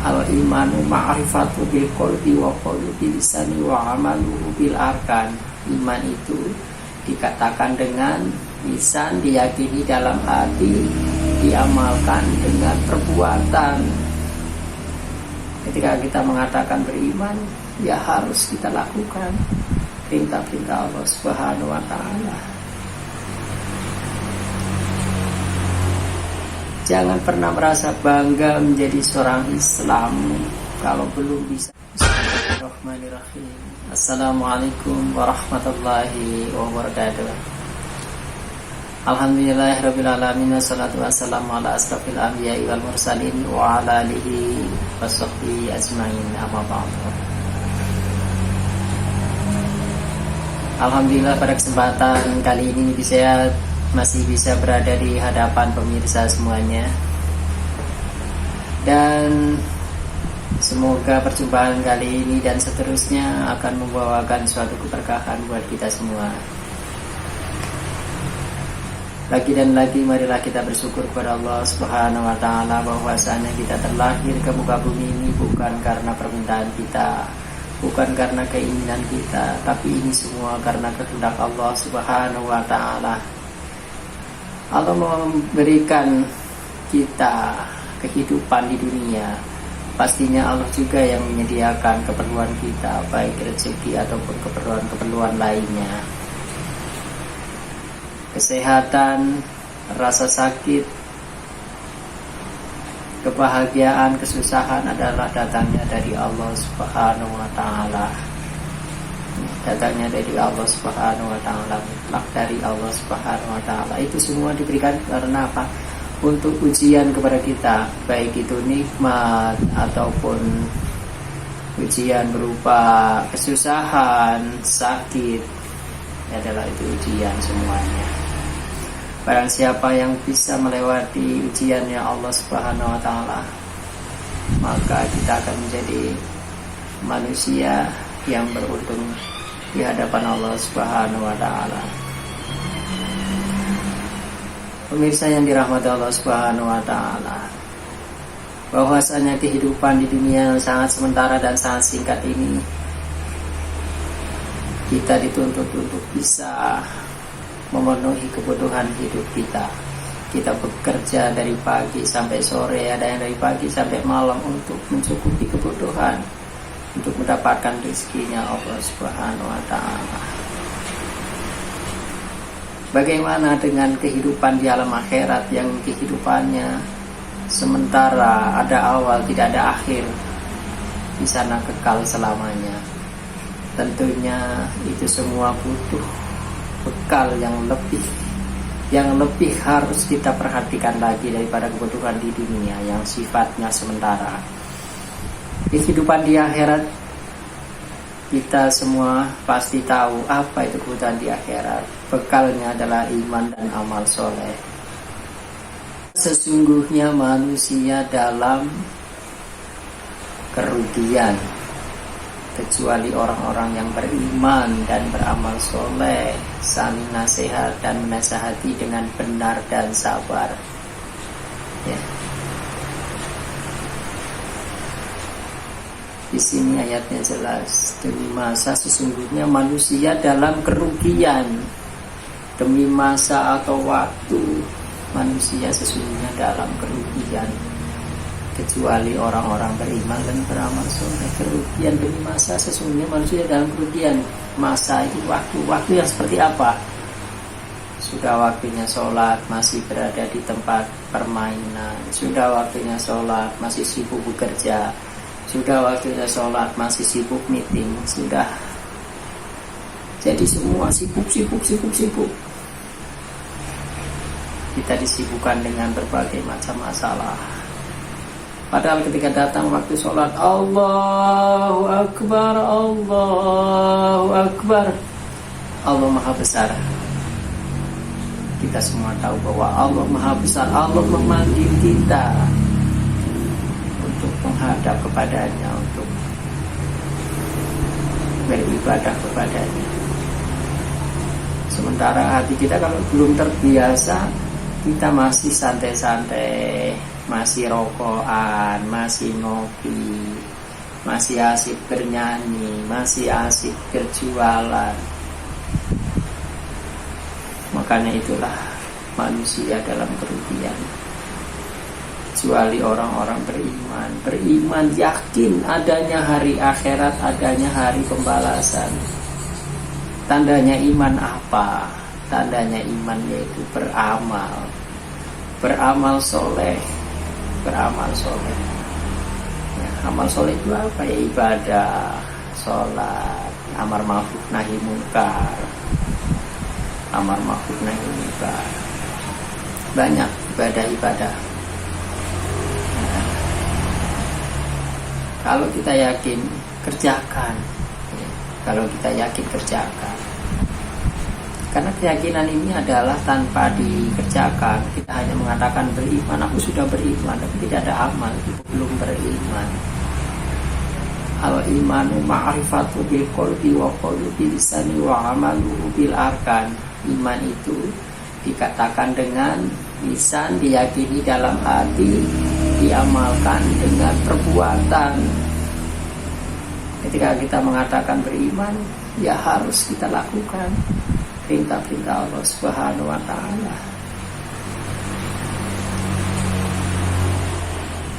Al imanu ma'rifatu bil qalbi wa qawlu bil lisani wa amalu bil arkan. Iman itu dikatakan dengan lisan, diyakini dalam hati, diamalkan dengan perbuatan. Ketika kita mengatakan beriman, ya harus kita lakukan perintah-perintah Allah Subhanahu wa ta'ala. Jangan pernah merasa bangga menjadi seorang Islam kalau belum bisa. Bismillahirrahmanirrahim. Assalamualaikum warahmatullahi wabarakatuh. Alhamdulillahirabbil alamin, wassalatu wassalamu ala asrofil anbiya'i wal mursalin wa ala alihi washabbihi ajmain, amma ba'du. Alhamdulillah, pada kesempatan kali ini saya masih bisa berada di hadapan pemirsa semuanya, dan semoga perjumpaan kali ini dan seterusnya akan membawakan suatu keberkahan buat kita semua. Lagi dan lagi marilah kita bersyukur kepada Allah Subhanahu wa ta'ala bahwasanya kita terlahir ke muka bumi ini bukan karena permintaan kita, bukan karena keinginan kita, tapi ini semua karena kehendak Allah Subhanahu wa ta'ala. Allah memberikan kita kehidupan di dunia, pastinya Allah juga yang menyediakan keperluan kita, baik rezeki ataupun keperluan lainnya. Kesehatan, rasa sakit, kebahagiaan, kesusahan adalah datangnya dari Allah Subhanahu wa ta'ala. Datangnya dari Allah Subhanahu wa ta'ala, mutlak dari Allah Subhanahu wa ta'ala. Itu semua diberikan karena apa? Untuk ujian kepada kita, baik itu nikmat ataupun ujian berupa kesusahan, sakit, adalah itu ujian semuanya. Barang siapa yang bisa melewati ujiannya Allah Subhanahu wa ta'ala, maka kita akan menjadi manusia yang beruntung di hadapan Allah Subhanahu wa ta'ala. Pemirsa yang dirahmati Allah Subhanahu wa ta'ala, bahwasanya kehidupan di dunia yang sangat sementara dan sangat singkat ini, kita dituntut untuk bisa memenuhi kebutuhan hidup kita. Kita bekerja dari pagi sampai sore, ada yang dari pagi sampai malam untuk mencukupi kebutuhan, untuk mendapatkan rezekinya Allah Subhanahu wa ta'ala. Bagaimana dengan kehidupan di alam akhirat yang kehidupannya sementara, ada awal tidak ada akhir, di sana kekal selamanya? Tentunya itu semua butuh bekal yang lebih harus kita perhatikan lagi daripada kebutuhan di dunia yang sifatnya sementara. Kehidupan di akhirat, kita semua pasti tahu apa itu kebutuhan di akhirat. Bekalnya adalah iman dan amal soleh. Sesungguhnya manusia dalam kerugian kecuali orang-orang yang beriman dan beramal soleh, saling nasihat dan menasihati dengan benar dan sabar. Ya. Di sini ayatnya jelas, demi masa sesungguhnya manusia dalam kerugian, demi masa atau waktu manusia sesungguhnya dalam kerugian, kecuali orang-orang beriman dan beramal soleh. Kerugian demi masa, sesungguhnya manusia dalam kerugian. Masa itu waktu yang seperti apa? Sudah waktunya sholat masih berada di tempat permainan, sudah waktunya sholat masih sibuk bekerja, sudah waktunya sholat masih sibuk meeting, sudah jadi semua sibuk. Kita disibukkan dengan berbagai macam masalah. Padahal ketika datang waktu sholat, Allahu Akbar, Allahu Akbar, Allah Maha Besar. Kita semua tahu bahwa Allah Maha Besar. Allah memanggil kita untuk menghadap kepadanya, untuk beribadah kepadanya. Sementara hati kita kalau belum terbiasa, kita masih santai-santai, masih rokokan, masih ngopi, masih asik bernyanyi, masih asik berjualan. Makanya itulah manusia dalam kerugian. Kecuali orang-orang beriman. Beriman yakin adanya hari akhirat, adanya hari pembalasan. Tandanya iman apa? Tandanya iman yaitu beramal. Beramal soleh. Beramal soleh. Ya, amal soleh itu apa ya? Ibadah, sholat, amar ma'ruf nahi munkar. Amar ma'ruf nahi munkar. Banyak ibadah-ibadah. Nah, kalau kita yakin, kerjakan. Ya, kalau kita yakin, kerjakan. Karena keyakinan ini adalah tanpa dikerjakan. Kita hanya mengatakan beriman, aku sudah beriman, tapi tidak ada amal, itu belum beriman. Al-imanu ma'rifatu bil qalbi wa qawlu bil lisani wa amaluhu bil arkan. Iman itu dikatakan dengan lisan, diyakini dalam hati, diamalkan dengan perbuatan. Ketika kita mengatakan beriman, ya harus kita lakukan perintah-perintah Allah Subhanahu wa ta'ala.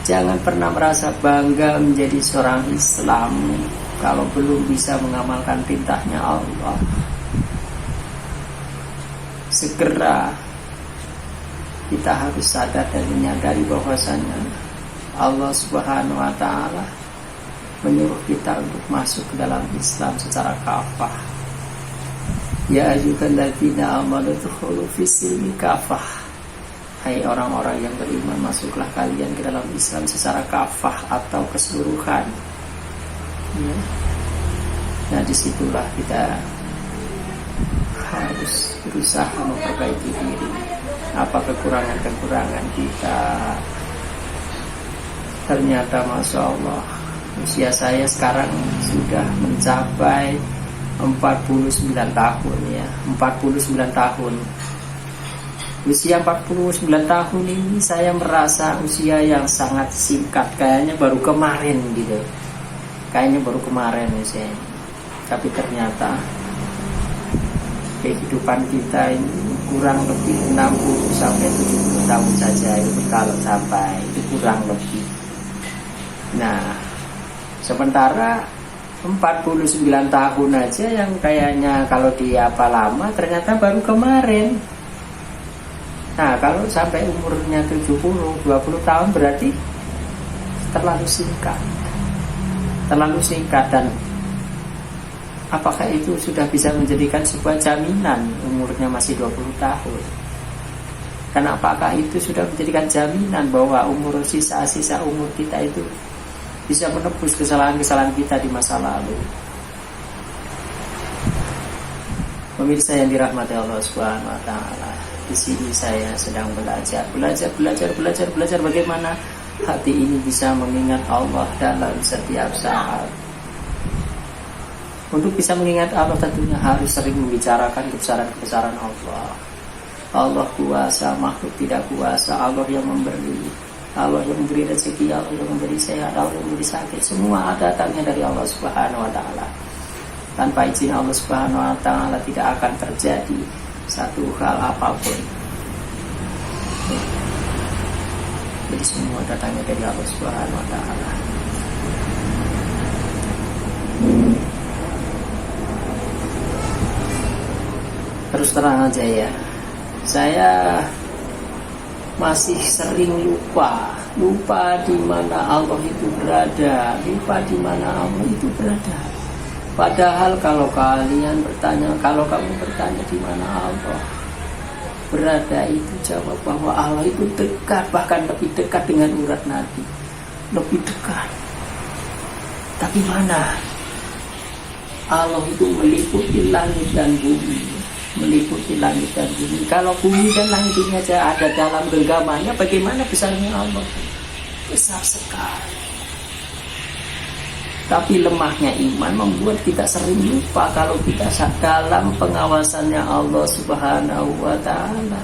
Jangan pernah merasa bangga menjadi seorang Islam kalau belum bisa mengamalkan perintahnya Allah. Segera kita harus sadar dan menyadari bahwasanya Allah Subhanahu wa ta'ala menyuruh kita untuk masuk ke dalam Islam secara kafah. Ya ayyuhalladzina amanu udkhulu fis-silmi kafah. Hai orang-orang yang beriman, masuklah kalian ke dalam Islam secara kafah atau keseluruhan. Ya. Nah, disitulah kita harus berusaha memperbaiki diri. Apa kekurangan-kekurangan kita? Ternyata Masya Allah, usia saya sekarang sudah mencapai 49 tahun ya, 49 tahun. Usia 49 tahun ini saya merasa usia yang sangat singkat. Kayaknya baru kemarin gitu. Kayaknya baru kemarin usia. Tapi ternyata kehidupan kita ini kurang lebih 60 sampai 70 tahun saja itu, kalau sampai itu kurang lebih. Nah, sementara 49 tahun aja yang kayaknya kalau dia apa lama, ternyata baru kemarin. Nah, kalau sampai umurnya 70, 20 tahun berarti terlalu singkat. Terlalu singkat. Dan apakah itu sudah bisa menjadikan sebuah jaminan umurnya masih 20 tahun? Dan apakah itu sudah menjadikan jaminan bahwa umur sisa-sisa umur kita itu bisa menebus kesalahan-kesalahan kita di masa lalu? Pemirsa yang dirahmati Allah Subhanahu wa ta'ala, di sini saya sedang belajar bagaimana hati ini bisa mengingat Allah dalam setiap saat. Untuk bisa mengingat Allah tentunya harus sering membicarakan kebesaran-kebesaran Allah. Allah kuasa, makhluk tidak kuasa. Allah yang memberi, Allah yang memberi rezeki, Allah yang memberi sehat, Allah yang memberi sakit. Semua datangnya dari Allah Subhanahu wa ta'ala. Tanpa izin Allah Subhanahu wa ta'ala tidak akan terjadi satu hal apapun. Jadi semua datangnya dari Allah Subhanahu wa ta'ala. Terus terang aja ya, saya masih sering lupa di mana Allah itu berada, lupa di mana Allah itu berada. Padahal kalau kamu bertanya di mana Allah berada, itu jawab bahwa Allah itu dekat, bahkan lebih dekat dengan urat nadi, lebih dekat. Tapi mana? Allah itu meliputi langit dan bumi. Meliputi langit dan bumi. Kalau bumi dan langit ini aja ada dalam genggamannya, bagaimana besarnya Allah? Besar sekali. Tapi lemahnya iman membuat kita sering lupa kalau kita dalam pengawasannya Allah Subhanahu wa ta'ala.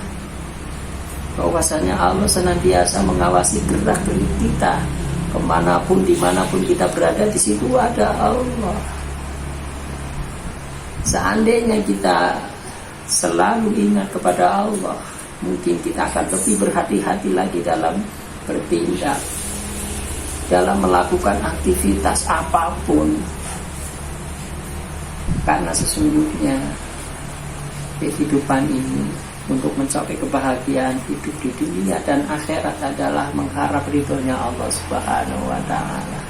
bahwasanya Allah senantiasa mengawasi gerak-gerik kita. Kemanapun, dimanapun kita berada, di situ ada Allah. Seandainya kita selalu ingat kepada Allah, mungkin kita akan lebih berhati-hati lagi dalam bertindak, dalam melakukan aktivitas apapun. Karena sesungguhnya kehidupan ini untuk mencapai kebahagiaan hidup di dunia dan akhirat adalah mengharap ridhonya Allah Subhanahu wa Ta'ala.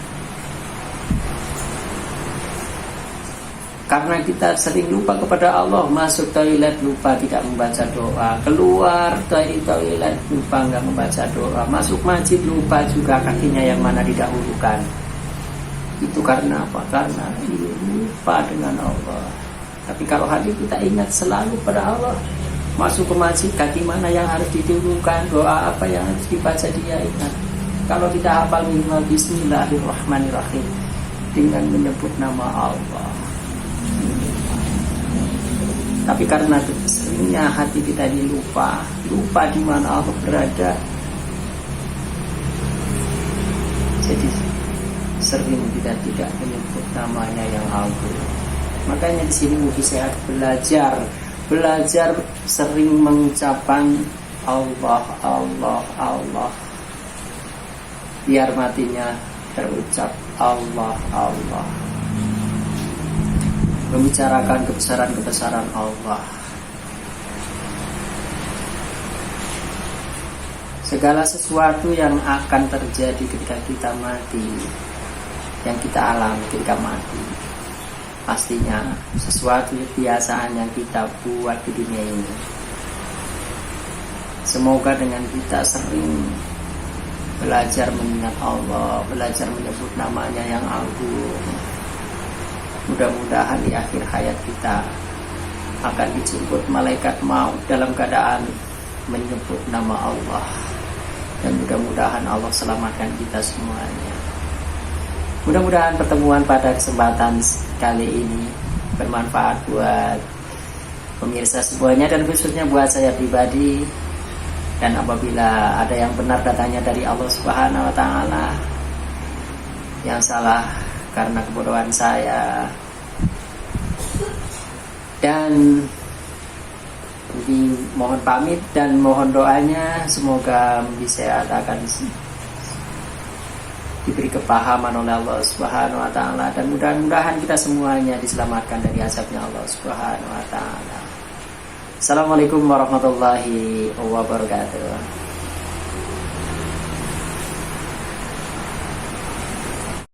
Karena kita sering lupa kepada Allah, masuk toilet lupa tidak membaca doa, keluar dari toilet lupa nggak membaca doa, masuk masjid lupa juga kakinya yang mana didahulukan. Itu karena apa? Karena lupa dengan Allah. Tapi kalau hati kita ingat selalu pada Allah, masuk ke masjid, kaki mana yang harus didahulukan, doa apa yang harus dibaca, dia ingat. Kalau kita hafal minimal Bismillahirrahmanirrahim, dengan menyebut nama Allah. Tapi karena seringnya hati kita lupa di mana Allah berada, jadi sering kita tidak menyebut namanya yang agung. Makanya di sini mujizat belajar sering mengucapkan Allah, Allah, Allah, biar matinya terucap Allah, Allah, membicarakan kebesaran-kebesaran Allah. Segala sesuatu yang akan terjadi ketika kita mati, yang kita alami ketika mati, pastinya sesuatu kebiasaan yang kita buat di dunia ini. Semoga dengan kita sering belajar mengingat Allah, belajar menyebut namanya yang agung, mudah-mudahan di akhir hayat kita akan dijemput malaikat maut dalam keadaan menyebut nama Allah. Dan mudah-mudahan Allah selamatkan kita semuanya. Mudah-mudahan pertemuan pada kesempatan kali ini bermanfaat buat pemirsa semuanya dan khususnya buat saya pribadi. Dan apabila ada yang benar datangnya dari Allah Subhanahu wa Ta'ala, yang salah karena kebodohan saya, dan mohon pamit dan mohon doanya semoga bisa akan diberi kepahaman oleh Allah Subhanahu wa Ta'ala, dan mudah-mudahan kita semuanya diselamatkan dari azabnya Allah Subhanahu wa Ta'ala. Assalamualaikum warahmatullahi wabarakatuh.